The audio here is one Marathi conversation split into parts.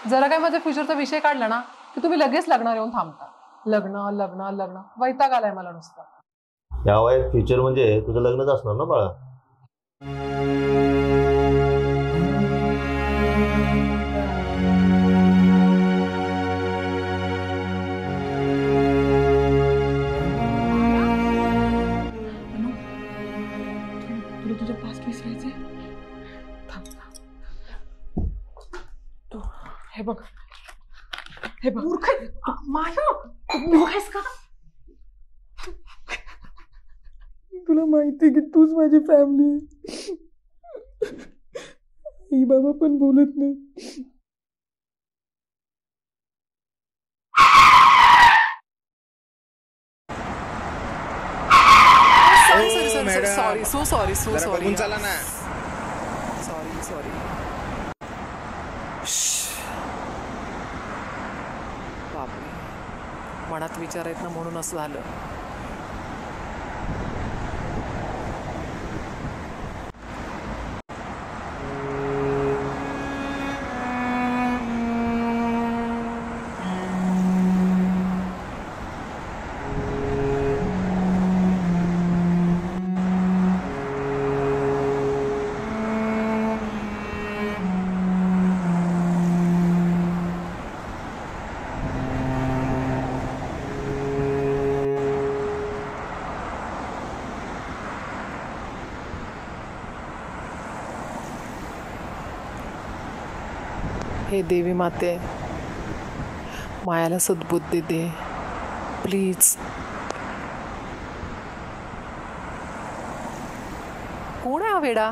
जरा काय माझ्या फ्युचरचा विषय काढला ना की तुम्ही लगेच लग्नावर येऊन थांबता. लग्न लग्न लग्न वैताग आलाय मला नुसता. या वयात फ्युचर म्हणजे तुझं लग्नच असणार ना बाळा. तुला तुझं पास्ट विसरायचंय. हे बघ हे बघ मूर्ख आहेस का? तुला माहिती की तूच माझी फॅमिली. आई बाबा पण बोलत नाही. सॉरी चला ना. सॉरी बापरे, मनात विचार आहेत ना म्हणून असं झालं. हे देवी माते, मायाला सद्बुद्धी दे प्लीज. कोण आहे हा वेडा?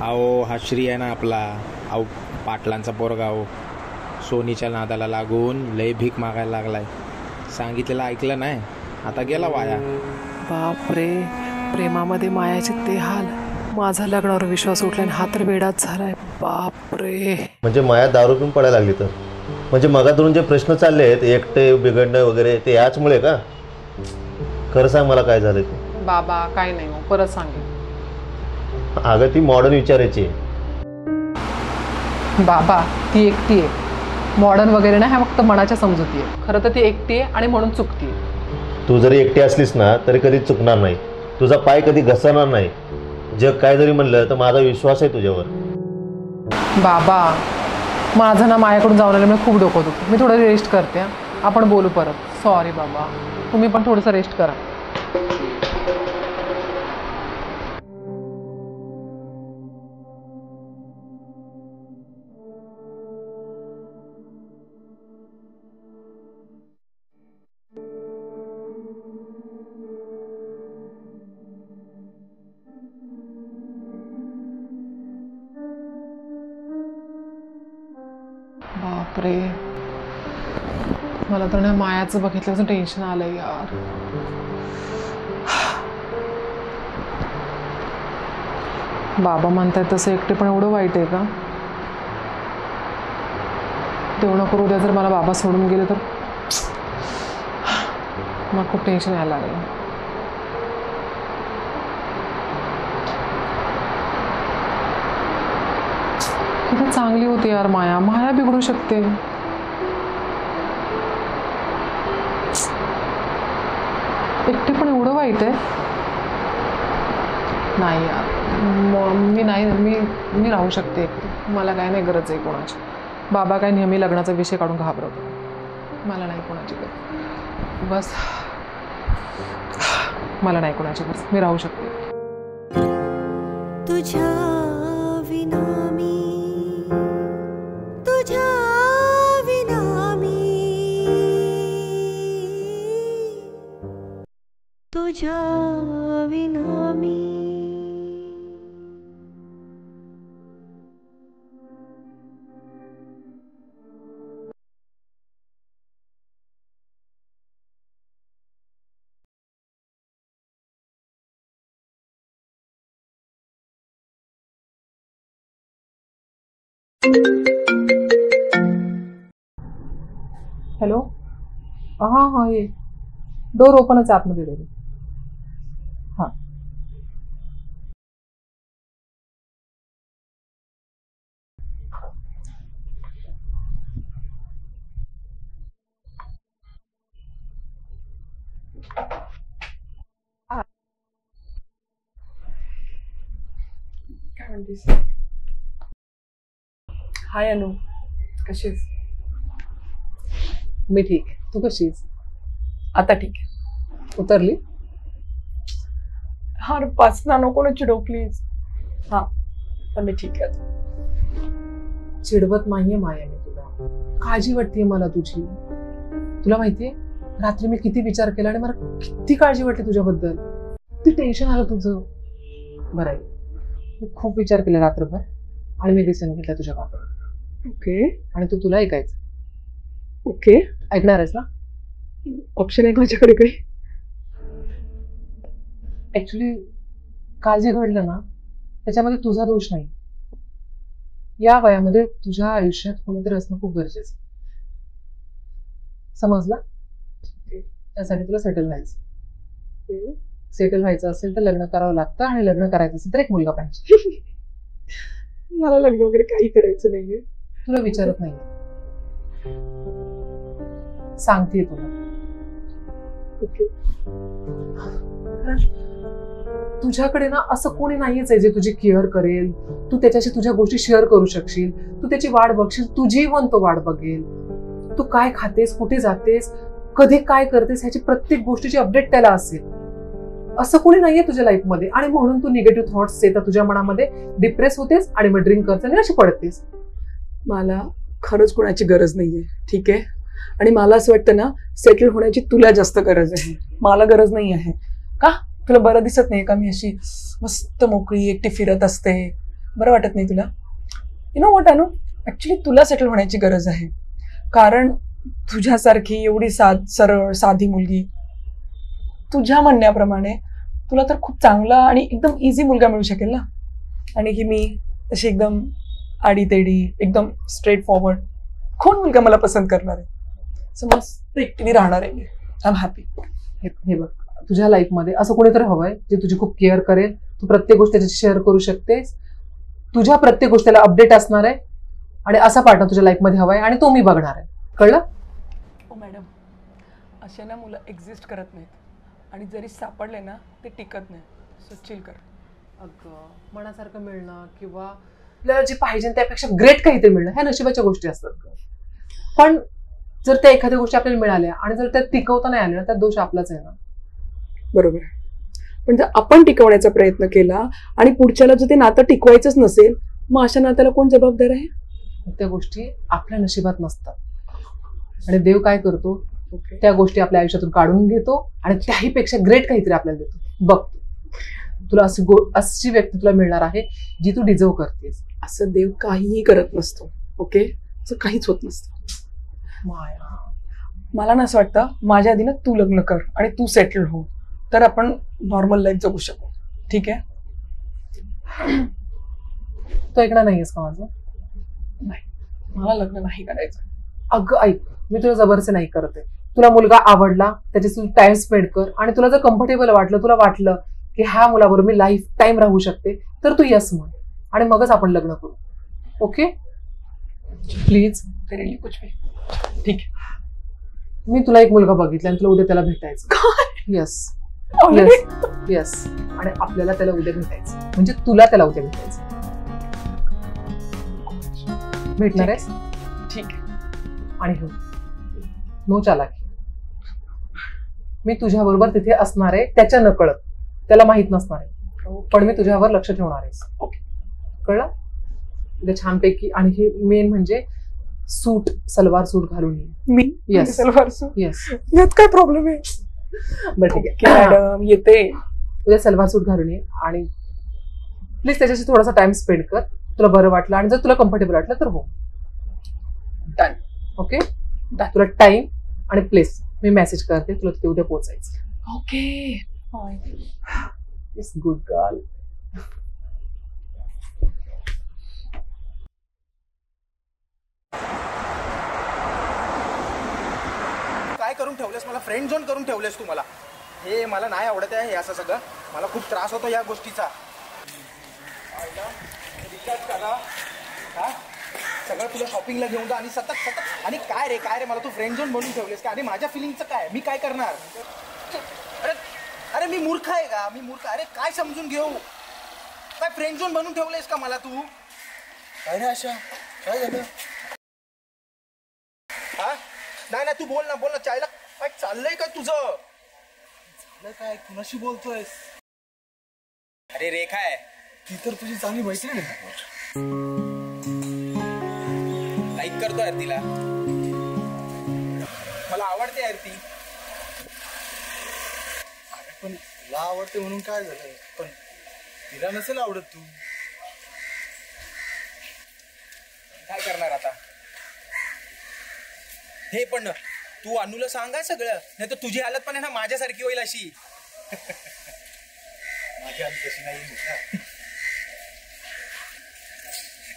अहो हा श्री आहे ना आपला. अहो पाटलांचा पोरगा. अहो सोनीच्या नादाला लागून लय भीक मागायला लागलाय. सांगितलेलं ऐकलं नाही, आता गेला वाया. बापरे, प्रेमामध्ये मायाचे ते हाल. माझा लग्नावर विश्वास उठला आणि हा तर वेडाच झालाय. बापरे. म्हणजे माया दारू पिऊन पडायला लागली तर म्हणजे मगातून जे प्रश्न चालले आहेत एकटे बिघडणं वगैरे ते याचमुळे का? खरं सांग मला काय झालं ते. बाबा काय नाही, परत सांगेल. अगं ती मॉडर्न विचारायची. बाबा ती एकटी आहे, मॉडर्न वगैरे नाही, हा फक्त मनाच्या समजुती आहे. खरं तर ती एकटी आहे आणि म्हणून चुकती. तू जरी एकटी असलीस ना तरी कधी चुकणार नाही. तुझा पाय कधी घसरणार नाही. जग काय जरी म्हणलं तर माझा विश्वास आहे तुझ्यावर. बाबा माझं ना मायाकडून जाऊन आलं, मी खूप डोकं दुखतं. मी थोडं रेस्ट करते. आपण बोलू परत. सॉरी बाबा, तुम्ही पण थोडंसं रेस्ट करा. बापरे, मला तर ना मायाचं बघितल्याचं टेन्शन आलंय यार. बाबा म्हणतात तसं एकटे पण एवढं वाईट आहे का? तेवढं करू द्या. जर मला बाबा सोडून गेले तर मला खूप टेन्शन यायला लागलं. किती चांगली होती यार माया. माया बिघडू शकते. एकटे पण एवढं वाईट आहे? नाही यार, मी राहू शकते एकटी. मला काय नाही गरज आहे कोणाची. बाबा काय नेहमी लग्नाचा विषय काढून घाबरवतो. मला नाही कोणाची गरज. बस मला नाही कोणाची गरज. मी राहू शकते. तुझ्या तुझ्या विना मी. हॅलो. हां हां ये. डोर ओपनच आहे आतमध्ये गेले. हां. काय म्हणतेस? हाय अनु, कशी आहेस? मी ठीक आहे. तू कशी आहेस? आता ठीक आहे. उतरली? हा पाचना नको ना चिडव प्लीज. हा तर मी ठीक आहे आता. चिडवत नाहीये माया मी तुला. काळजी वाटते मला तुझी. तुला माहितीये रात्री मी किती विचार केला आणि मला किती काळजी वाटली तुझ्याबद्दल. किती टेन्शन आलं तुझं. बरं आहे. मी खूप विचार केला रात्रभर आणि मी डिसिजन घेतला तुझ्या बाबतीत. ओके आणि तू तुला ऐकायचं. ओके ऐकणार आहेस ना? ऑप्शन आहे माझ्याकडे काही? ऍक्च्युली काल जे घडलं ना त्याच्यामध्ये तुझा दोष नाही. या वयामध्ये तुझ्या आयुष्यात कोणीतरी असणं खूप गरजेचं. समजला? त्यासाठी तुला सेटल व्हायचं. सेटल व्हायचं असेल तर लग्न करावं लागतं आणि लग्न करायचं असेल तर एक मुलगा पाहिजे. मला लग्न वगैरे काही करायचं नाहीये. तुला विचारत नाही, सांगतेय तुला. ओके. तुझ्याकडे ना असं कोणी नाहीच आहे जे तुझी केअर करेल. तू त्याच्याशी तुझ्या गोष्टी शेअर करू शकशील. तू त्याची वाट बघशील. तुझी पण तो वाट बघेल. तू काय खातेस, कुठे जातेस, कधी काय करतेस ह्याची प्रत्येक गोष्टीची अपडेट त्याला असेल. असं कोणी नाहीये तुझ्या लाईफमध्ये. आणि म्हणून तू निगेटिव्ह थॉट्स येतात तुझ्या मनामध्ये, डिप्रेस होतेस आणि मग ड्रिंक करतेस आणि अशी पडतेस. मला खरंच कोणाची गरज नाहीये, ठीक आहे? आणि मला असं वाटतं ना, सेटल होण्याची तुला जास्त गरज आहे, मला गरज नाही आहे. का तुला बरं दिसत नाही का मी अशी मस्त मोकळी एकटी फिरत असते? बरं वाटत नाही तुला? यु नो व्हॉट अनु, ऍक्च्युली तुला सेटल होण्याची गरज आहे. कारण तुझ्यासारखी एवढी सरळ साधी मुलगी, तुझ्या म्हणण्याप्रमाणे तुला तर खूप चांगला आणि एकदम इझी मुलगा मिळू शकेल ना. आणि ही मी अशी एकदम आडीतेडी, एकदम स्ट्रेट फॉरवर्ड कोण मुलगा मला पसंत करणार आहे? सो मस्त एकटीने राहणार आहे मी. I am happy. हे बघ, तुझ्या लाईफमध्ये असं कोणीतरी हवंय जे तुझी खूप केअर करेल. तू प्रत्येक गोष्ट त्याच्याशी शेअर करू शकतेस. तुझ्या प्रत्येक गोष्टीला अपडेट असणार आहे. आणि असा पार्टनर तुझ्या लाईफमध्ये हवाय आणि तो मी बघणार आहे. कळलं? ओ मॅडम, असे ना मुलं एक्झिस्ट करत नाहीत. आणि जरी सापडले ना ते टिकत नाही. सो चिल कर. अगं मनासारखं मिळणं किंवा आपल्याला जे पाहिजे त्यापेक्षा ग्रेट काहीतरी मिळणं ह्या नशिबाच्या गोष्टी असतात. पण जर त्या एखाद्या गोष्टी आपल्याला मिळाल्या आणि जर त्या टिकवता नाही आल्या त्यात दोष आपलाच आहे ना. बरोबर. पण जर आपण टिकवण्याचा प्रयत्न केला आणि पुढच्याला जर ते नातं टिकवायचंच नसेल, मग अशा नात्याला कोण जबाबदार आहे? त्या गोष्टी आपल्या नशिबात नसतात. आणि देव काय करतो, ओके, त्या गोष्टी आपल्या आयुष्यातून काढून घेतो आणि त्याहीपेक्षा ग्रेट काहीतरी आपल्याला देतो. बघ, तुला अशी व्यक्ती तुला मिळणार आहे जी तू डिझर्व करतेस. असं देव काहीही करत नसतो. ओके, असं काहीच होत नसतं. माया, मला ना असं वाटतं माझ्या आधी ना तू लग्न कर आणि तू सेटल हो, तर आपण नॉर्मल लाईफ जगू शकू. ठीक आहे? तू ऐकणार नाहीयेस का माझं? नाही, मला लग्न नाही करायचं. अगं ऐक, मी तुला जबरदस्ती नाही करते. तुला मुलगा आवडला, त्याच्याशी तू टाइम स्पेंड कर आणि तुला जर कम्फर्टेबल वाटलं, तुला वाटलं की ह्या मुलाबरोबर मी लाईफ टाइम राहू शकते, तर तू यस म्हण आणि मगच आपण लग्न करू. Okay please? रिली कुछ भी. ठीक आहे. मी तुला एक मुलगा बघितला आणि तुला उद्या त्याला भेटायचं. Yes yes yes. आणि आपल्याला त्याला उद्या भेटायचं, म्हणजे तुला त्याला उद्या भेटायचं. भेटणार आहेस? ठीक आहे. आणि हो, नो चालाकी. मी तुझ्या बरोबर तिथे असणार आहे, त्याच्या नकळत, त्याला माहित नसणार आहे, पण मी तुझ्यावर लक्ष ठेवणार आहे. ओके, कळलं? उद्या छानपैकी. आणि हे मेन म्हणजे सूट, सलवार सूट घालून ये. मी Yes. सलवार सूट? येस. यात काय प्रॉब्लेम आहे? बरं ठीक ओके आहे. मॅडम येते. उद्या सलवार सूट घालून ये आणि प्लीज त्याच्याशी थोडासा टाइम स्पेंड कर. तुला बरं वाटलं आणि जर तुला कम्फर्टेबल वाटलं तर हो. डन. Okay Done. तुला टाइम आणि प्लेस मी मेसेज करते, तुला तिथे उद्या पोहोचायचं. ओके. It's good girl. काय करून ठेवलेस मला, फ्रेंड झोन करून ठेवलेस तू मला. हे मला नाही आवडत आहे हे असं सगळं. मला खूप त्रास होतो या गोष्टीचा. रिचार्ज करा हा सगळं तुला शॉपिंगला घेऊन जा आणि सतत सतत. आणि काय रे मला तू फ्रेंड झोन बनवून ठेवलेस का? आणि माझ्या फिलिंगचं काय, मी काय करणार? अरे अरे मी मूर्ख आहे का? मी मूर्ख? अरे काय समजून घेऊ? काय फ्रेंड झोन बनवून ठेवलेस का मला तू? काय रे आशा, काय झालं? हा नाही तू बोल ना चायला. काय चाललंय काय तुझं? काय कुणाशी बोलतोयस? अरे रेखा आहे ती, तर तुझी चांगली मैत्रीण आहे. लाईक करतो यार तिला, मला आवडते यार ती. अरे पण तुला आवडते म्हणून काय झालं? पण तिला नसेल आवडत तू, काय करणार आता? हे पण तू अनुला सांगा सगळं, नाही तर तुझी हालत पण आहे ना माझ्यासारखी होईल अशी. माझी हालत तशी नाही.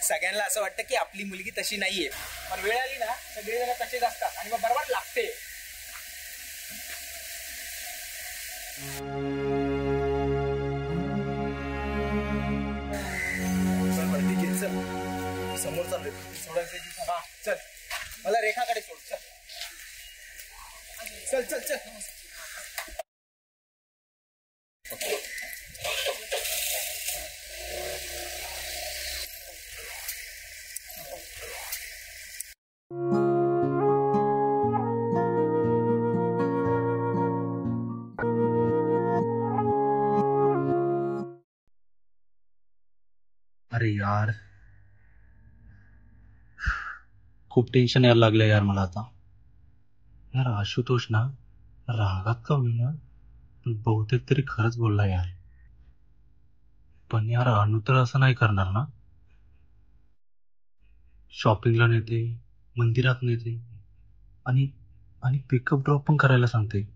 सगळ्यांना असं वाटतं की आपली मुलगी तशी नाहीये, पण वेळ आली ना सगळेजण तसेच असतात आणि मग बरोबर लागते. समोर चालू सोडायचं. हा चल, मला रेखाकडे सोड. चल चल चल चल. अरे यार, खूप टेन्शन यायला लागलं यार मला आता. यार आशुतोष ना रागात का होईना पण बहुतेक तरी खरंच बोलला यार. पण यार अनु तर असं नाही करणार ना? शॉपिंगला नेते, मंदिरात नेते आणि आणि पिकअप ड्रॉप पण करायला सांगते.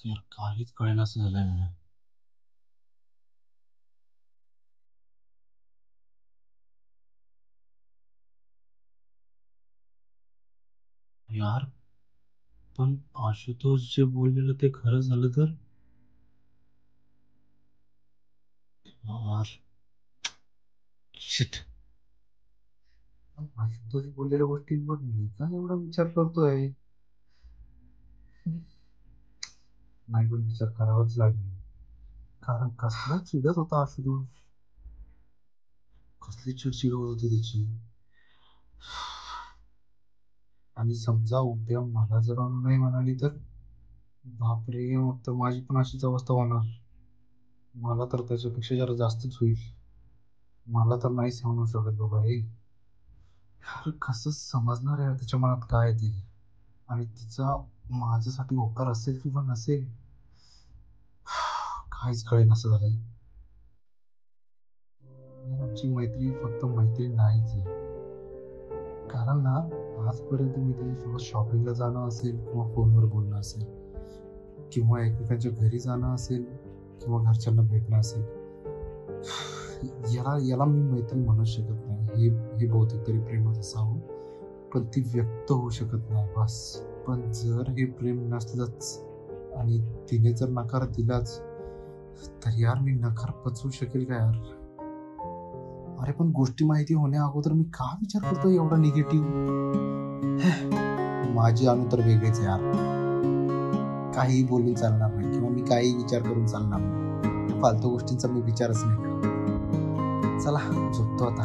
यार काहीच कळेनासं झालंय मला. यार पण आशुतोष जे बोललेलं ते खरं झालं तर यार शिट. आशुतोष बोललेल्या गोष्टींवर मी का एवढा विचार करतोय? नाही पण विचार करावाच लागेल, कारण कसला चिडत होता आशुतोष, कसली चिडचिड होत होती त्याची. आणि समजा उद्या मला जर अनु नाही म्हणाली तर बापरे, मग तर माझी पण अशीच अवस्था होणार. मला तर त्याच्यापेक्षा जरा जास्तच होईल. मला तर नाही सांगू शकत बाबा हे. यार कसं समजणार आहे त्याच्या मनात काय ते, आणि तिचा माझ्यासाठी होकार असेल किंवा नसेल काहीच कळेन असं झालंय. आमची मैत्री फक्त मैत्री नाहीच आहे, कारण ना आजपर्यंत मी त्याच्यासोबत शॉपिंगला जाणं असेल किंवा फोनवर बोलणं असेल किंवा एकमेकांच्या घरी जाणं असेल किंवा घरच्यांना भेटणं असेल, याला मी मैत्री म्हणू शकत नाही. हे बहुतेक तरी प्रेमच असावं, पण ती व्यक्त होऊ शकत नाही बस. पण जर हे प्रेम नसलंच आणि तिने जर नकार दिलाच तर यार मी नकार पचवू शकेल का यार? अरे पण गोष्टी माहिती होण्या अगोदर मी का विचार करतोय एवढा निगेटिव्ह? माझी अनु तर वेगळीच यार, काही बोलून चालणार नाही किंवा मी काही विचार करून चालणार नाही. फालतू गोष्टींचा मी विचारच नाही करत. चला झोपतो आता.